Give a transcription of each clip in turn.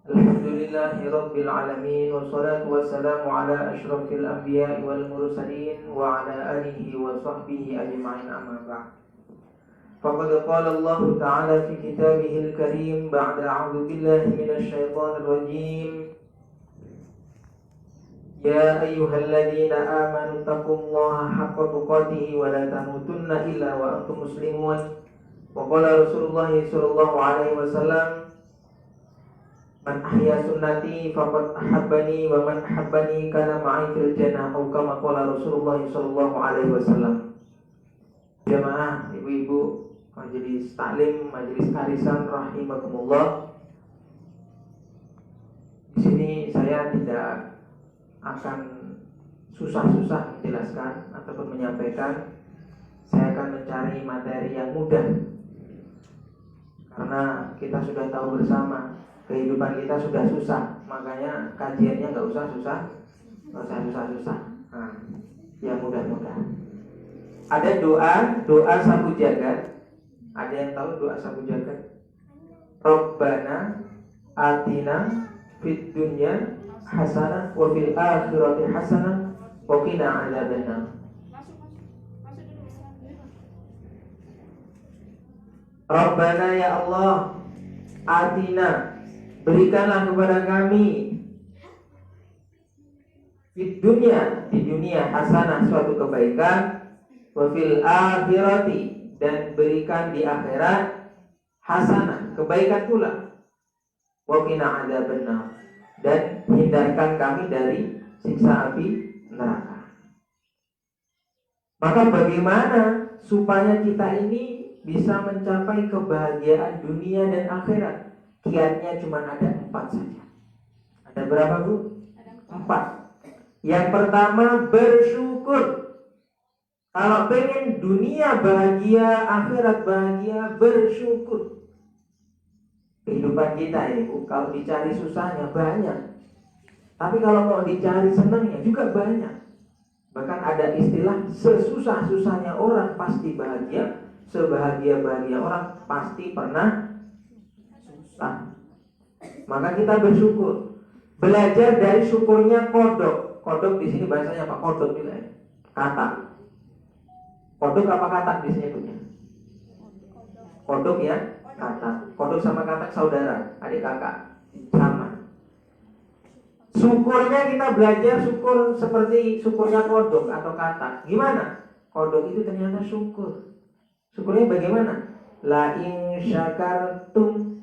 Alhamdulillahi Rabbil Alamin. Wassalatu wassalamu ala ashrafil anbiya wal mursalin wa ala alihi wa sahbihi ajma'in, amma ba'd. Faqad qala Allah Ta'ala fi kitabihil karim ba'da a'udzu billahi minasy syaithanir rajim. Ya ayyuhalladzina amanu taqullaha haqqa tuqatih wa la tamutunna illa wa antum muslimun. Wa qala Rasulullah sallallahu alaihi wasallam, man ahya sunnati faqad ahabbani wa man ahabbani kana ma'i fil jannah, atau kama qala Rasulullah sallallahu alaihi wasallam. Jamaah, ibu-ibu, majelis taklim, majelis arisan rahimakumullah. Di sini saya tidak akan susah-susah menjelaskan ataupun menyampaikan. Saya akan mencari materi yang mudah, karena kita sudah tahu bersama kehidupan kita sudah susah, makanya kajiannya nggak usah susah. Nah, yang mudah-mudah. Ada doa sapu jagat. Ada yang tahu doa sapu jagat? Rabbana atina fid dunya hasanah wa fil akhirati hasanah wa qina adzabannar. Rabbana, ya Allah, atina, berikanlah kepada kami di dunia hasanah, suatu kebaikan, wa fil akhirati, dan berikan di akhirat hasanah, kebaikan pula, wa qina adzabannar, dan hindarkan kami dari siksa api neraka. Maka bagaimana supaya kita ini bisa mencapai kebahagiaan dunia dan akhirat? Kiatnya cuma ada 4 saja. Ada berapa, Bu? 4. Yang pertama, bersyukur. Kalau pengen dunia bahagia, akhirat bahagia, bersyukur. Kehidupan kita ya, Bu, kalau dicari susahnya banyak, tapi kalau mau dicari senangnya juga banyak. Bahkan ada istilah, sesusah-susahnya orang pasti bahagia, sebahagia-bahagia orang pasti pernah susah. Maka kita bersyukur. Belajar dari syukurnya kodok. Kodok di sini bahasanya apa? Kodok juga ya. Katak. Kodok apa katak di sini punya? Kodok ya, katak. Kodok sama katak saudara, adik kakak, sama. Syukurnya kita belajar syukur seperti syukurnya kodok atau katak. Gimana? Kodok itu ternyata syukur. Syukurnya bagaimana? La in syakartum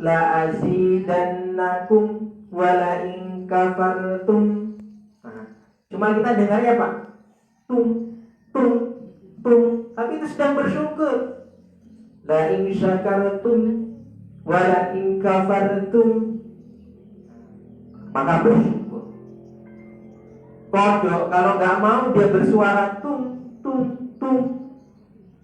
la azidannakum wa la in kafartum. Nah, cuma kita dengarnya apa? Tung. Tapi itu sedang bersyukur. La in syakartum wa la in kafartum. Maka bersyukur. Kodok kalau nggak mau dia bersuara tung,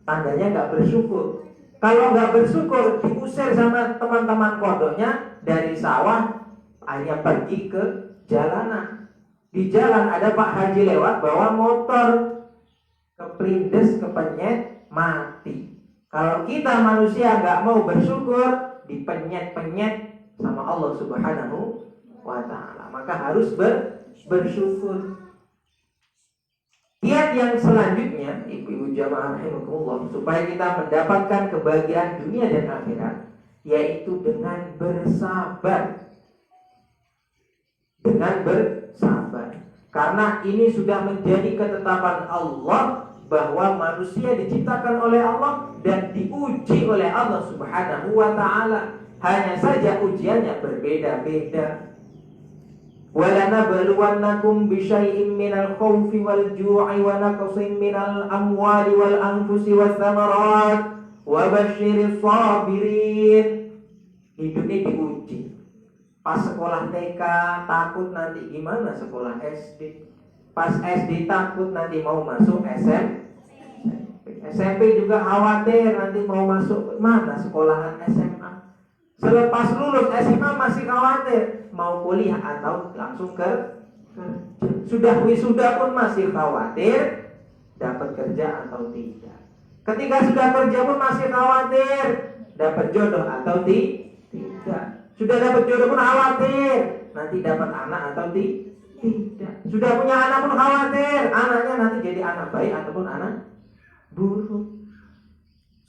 tandanya nggak bersyukur. Kalau nggak bersyukur, diusir sama teman-teman kodoknya dari sawah, akhirnya pergi ke jalanan. Di jalan ada Pak Haji lewat bawa motor, keplindes, kepenyet, mati. Kalau kita manusia nggak mau bersyukur, dipenyet-penyet sama Allah Subhanahu wa ta'ala. Maka harus bersyukur. Kiat yang selanjutnya, ibu-ibu jamaah rahimakumullah, supaya kita mendapatkan kebahagiaan dunia dan akhirat, yaitu dengan bersabar. Karena ini sudah menjadi ketetapan Allah bahwa manusia diciptakan oleh Allah dan diuji oleh Allah Subhanahu wa ta'ala. Hanya saja ujiannya berbeda-beda. وَلَنَبْلُوَنَّكُمْ بِشَيْءٍ مِّنَ الْخَوْفِ وَالْجُوعِ وَنَقْصٍ مِّنَ الْأَمْوَالِ وَالْأَنفُسِ وَالثَّمَرَاتِ وَبَشِّرِ الصَّابِرِينَ. Hidup ini diuji. Pas sekolah TK takut nanti gimana sekolah SD. Pas SD takut nanti mau masuk SMP juga khawatir nanti mau masuk mana sekolahan SMA. Selepas lulus SMA masih khawatir mau kuliah atau langsung kerja. Sudah wisuda pun masih khawatir dapat kerja atau tidak. Ketika sudah kerja pun masih khawatir dapat jodoh atau tidak. Sudah dapat jodoh pun khawatir nanti dapat anak atau tidak. Sudah punya anak pun khawatir anaknya nanti jadi anak baik ataupun anak buruk.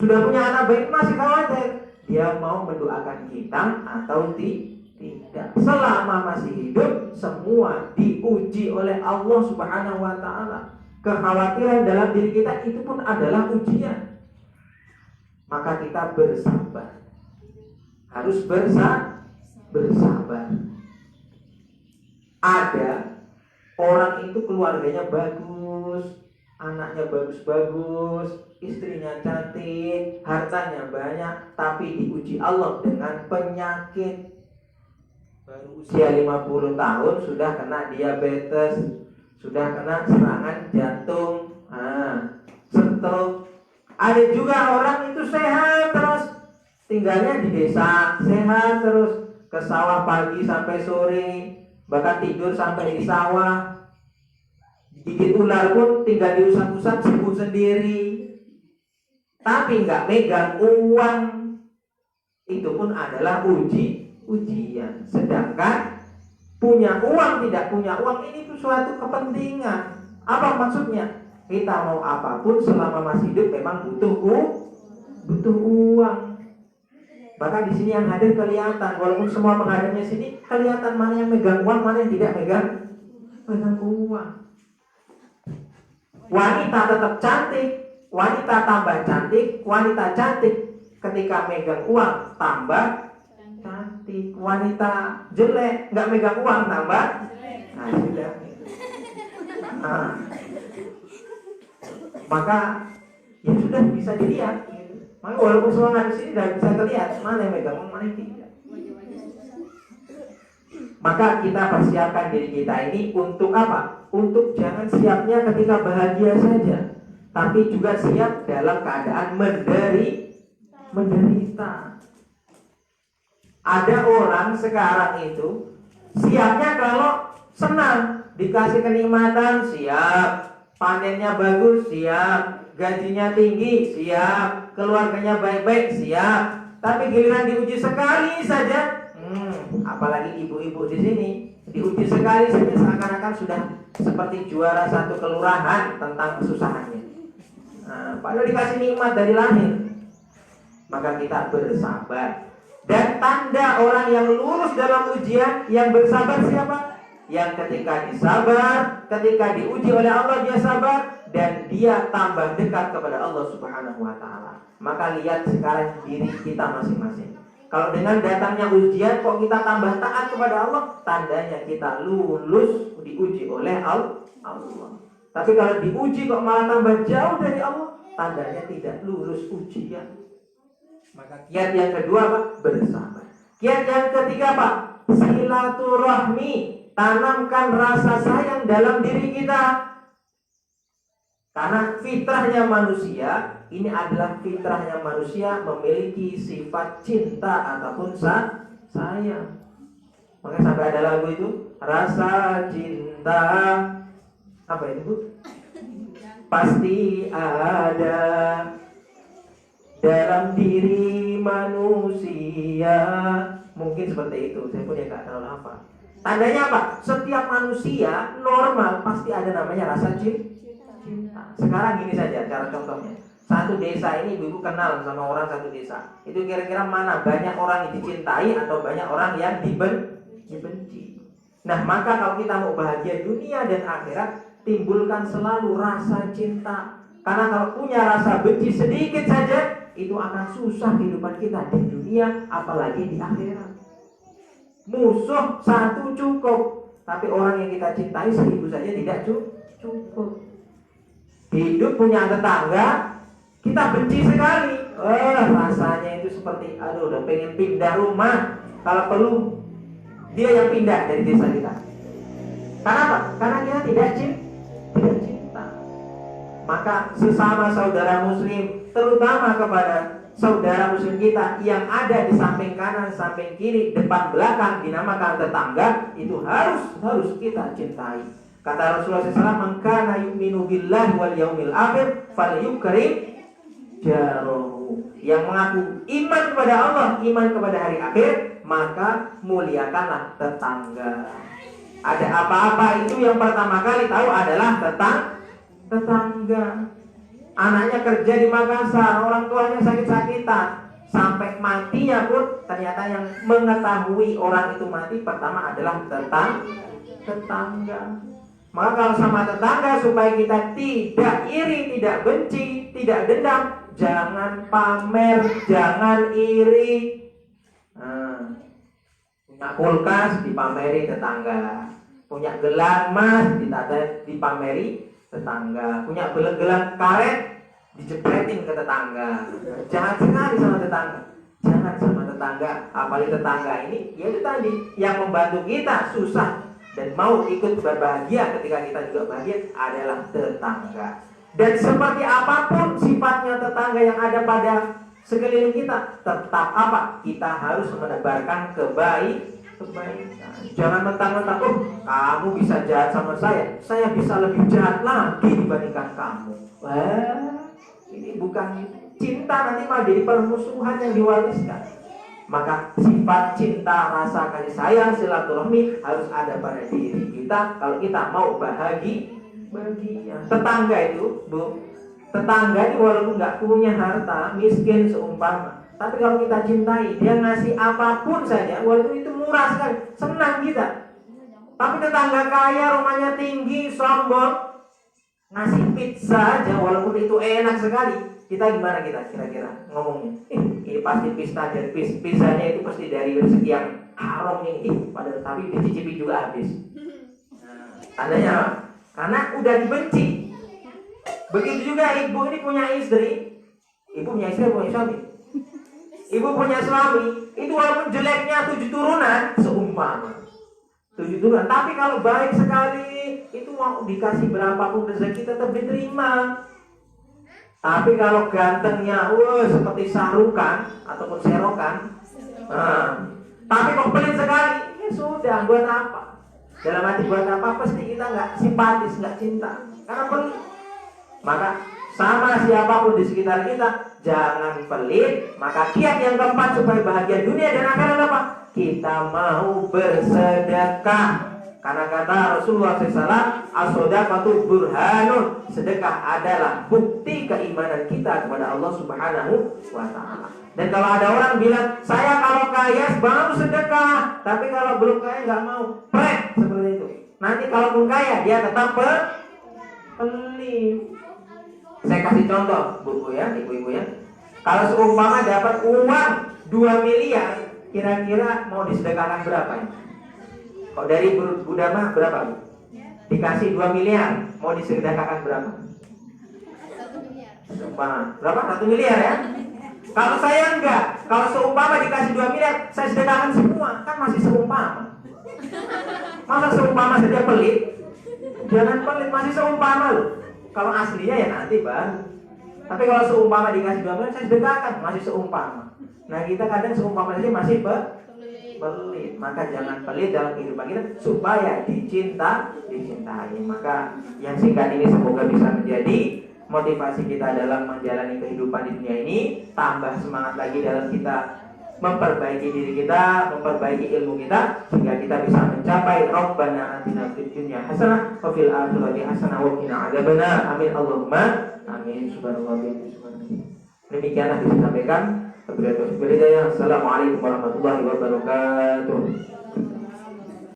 Sudah punya anak baik masih khawatir dia mau mendoakan kita atau tidak. Selama masih hidup semua diuji oleh Allah Subhanahu wa taala. Kekhawatiran dalam diri kita itu pun adalah ujian. Maka kita bersabar. Harus bersabar. Ada orang itu keluarganya bagus, anaknya bagus-bagus, istrinya cantik, hartanya banyak, tapi diuji Allah dengan penyakit. Baru usia 50 tahun sudah kena diabetes, sudah kena serangan jantung, stroke. Ada juga orang itu sehat terus, tinggalnya di desa, sehat terus, ke sawah pagi sampai sore, bahkan tidur sampai di sawah. Digigit ular pun tinggal diusap-usap sembuh sendiri. Tapi nggak megang uang, itu pun adalah ujian. Sedangkan punya uang tidak punya uang ini tuh suatu kepentingan. Apa maksudnya? Kita mau apapun selama masih hidup memang butuh uang. Bahkan di sini yang hadir kelihatan, walaupun semua menghadapnya sini kelihatan mana yang megang uang, mana yang tidak megang uang. Wanita tetap cantik, wanita tambah cantik, wanita cantik ketika megang uang tambah cantik. Wanita jelek nggak megang uang tambah sudah. Maka ya sudah bisa dilihat. Maka walaupun semua ada di sini sudah bisa terlihat mana yang megang uang, mana yang tidak. Maka kita persiapkan diri kita ini untuk apa? Untuk jangan siapnya ketika bahagia saja, tapi juga siap dalam keadaan menderita. Ada orang sekarang itu siapnya kalau senang, dikasih kenikmatan siap, panennya bagus siap, gajinya tinggi siap, keluarganya baik-baik siap. Tapi giliran diuji sekali saja, apalagi ibu-ibu di sini diuji sekali saja seakan-akan sudah seperti juara satu kelurahan tentang kesusahannya. Padahal dikasih nikmat dari lahir. Maka kita bersabar. Dan tanda orang yang lurus dalam ujian, yang bersabar siapa? Yang ketika disabar, ketika diuji oleh Allah dia sabar, dan dia tambah dekat kepada Allah Subhanahu wa taala. Maka lihat sekarang diri kita masing-masing. Kalau dengan datangnya ujian kok kita tambah taat kepada Allah, tandanya kita lulus diuji oleh Allah. Tapi kalau diuji kok malah tambah jauh dari Allah, tandanya tidak lulus ujian. Maka kiat yang kedua apa? Bersabar. Kiat yang ketiga apa? Silaturahmi. Tanamkan rasa sayang dalam diri kita. Karena fitrahnya manusia, ini adalah fitrahnya manusia memiliki sifat cinta ataupun sayang. Makanya sampai ada lagu itu, rasa cinta apa itu Bu? Pasti ada dalam diri manusia. Mungkin seperti itu, saya pun ya gak tahu apa. Tandanya apa? Setiap manusia normal pasti ada namanya rasa cinta. Sekarang gini saja cara contohnya. Satu desa ini ibu kenal sama orang satu desa. Itu kira-kira mana banyak orang yang dicintai atau banyak orang yang dibenci. Nah maka kalau kita mau bahagia dunia dan akhirat, timbulkan selalu rasa cinta. Karena kalau punya rasa benci sedikit saja, itu akan susah kehidupan kita di dunia apalagi di akhirat. Musuh satu cukup, tapi orang yang kita cintai 1000 saja tidak cukup. Hidup punya tetangga kita benci sekali, rasanya itu seperti udah pengen pindah rumah. Kalau perlu dia yang pindah dari desa kita. Karena apa? Karena kita tidak cinta. Maka sesama saudara muslim, terutama kepada saudara muslim kita yang ada di samping kanan, samping kiri, depan belakang, dinamakan tetangga, itu harus kita cintai. Kata Rasulullah SAW, "Man kana yu'minu billahi wal yaumil akhir falyukrim jarahu." Yang mengaku iman kepada Allah, iman kepada hari akhir, maka muliakanlah tetangga. Ada apa-apa itu yang pertama kali tahu adalah tetangga. Anaknya kerja di Makassar, orang tuanya sakit-sakitan, sampai matinya pun ternyata yang mengetahui orang itu mati pertama adalah tetangga. Maka kalau sama tetangga, supaya kita tidak iri, tidak benci, tidak dendam, jangan pamer, jangan iri. Punya kulkas dipameri tetangga, punya gelang emas dipameri tetangga, punya gelang karet dijepretin ke tetangga. Jangan sekali sama tetangga, jangan sama tetangga. Apalagi tetangga ini, yaitu tadi yang membantu kita susah dan mau ikut berbahagia ketika kita juga bahagia adalah tetangga. Dan seperti apapun sifatnya tetangga yang ada pada sekeliling kita, tetap apa? Kita harus menebarkan kebaikan. Jangan mentang-mentang, kamu bisa jahat sama saya bisa lebih jahat lagi dibandingkan kamu. Wah, ini bukan cinta, nanti malah jadi permusuhan yang diwariskan. Maka sifat cinta, rasa kasih sayang, silaturahmi harus ada pada diri kita kalau kita mau bahagia. Tetangga itu, Bu, tetangga itu walaupun nggak punya harta, miskin seumpama, tapi kalau kita cintai, dia ngasih apapun saja, walaupun itu murah sekali, senang kita. Tapi tetangga kaya, rumahnya tinggi, sombong, ngasih pizza aja, walaupun itu enak sekali, kita gimana kita kira-kira ngomongnya? Ini pasti pista dan pizzanya itu pasti dari rezeki yang haram ini. Padahal tapi dicicipi juga habis. Tandanya apa? Karena udah dibenci. Begitu juga ibu ini punya istri. Ibu punya istri, punya suami. Ibu punya suami, itu walaupun jeleknya 7 turunan seumpama 7 turunan, tapi kalau baik sekali, itu mau dikasih berapapun rezeki tetap diterima. Tapi kalau gantengnya, seperti sarukan ataupun serokan, tapi kok pelit sekali, ya sudah, buat apa? Dalam hati buat apa? Pasti kita nggak simpatis, nggak cinta, karena pelit. Maka sama siapapun di sekitar kita, jangan pelit. Maka kiat yang keempat supaya bahagia dunia dan akhirat apa? Kita mau bersedekah. Karena kata Rasulullah SAW, as-shadaqatu burhanun, sedekah adalah bukti keimanan kita kepada Allah Subhanahu wa Ta'ala. Dan kalau ada orang bilang, saya kalau kaya baru sedekah, tapi kalau belum kaya nggak mau, seperti itu. Nanti kalau pun kaya, dia tetap pelit. Saya kasih contoh, buku ya, ibu-ibu ya. Kalau seumpama dapat uang 2 miliar, kira-kira mau disedekahkan berapa ya? Kok dari Budama berapa, Bu? Dikasih 2 miliar, mau disedekahkan berapa? 1 miliar. Seumpama, berapa? 1 miliar ya? Kalau saya enggak, kalau seumpama dikasih 2 miliar, saya sedekahkan semua, kan masih seumpama. Masa seumpama saja pelit? Jangan pelit, masih seumpama loh. Kalau aslinya ya nanti baru. Tapi kalau seumpama dikasih 2 miliar, saya sedekahkan, masih seumpama. Nah kita kadang seumpama saja masih pelit. Maka jangan pelit dalam kehidupan kita supaya dicintai. Maka yang singkat ini semoga bisa menjadi motivasi kita dalam menjalani kehidupan di dunia ini. Tambah semangat lagi dalam kita memperbaiki diri kita, memperbaiki ilmu kita, sehingga kita bisa mencapai Rabbana atina fid dunya hasanah wa fil akhirati hasanah wa qina adzabannar. Amin Allahumma amin. Subhanallah. Demikianlah yang disampaikan. Assalamualaikum warahmatullahi wabarakatuh.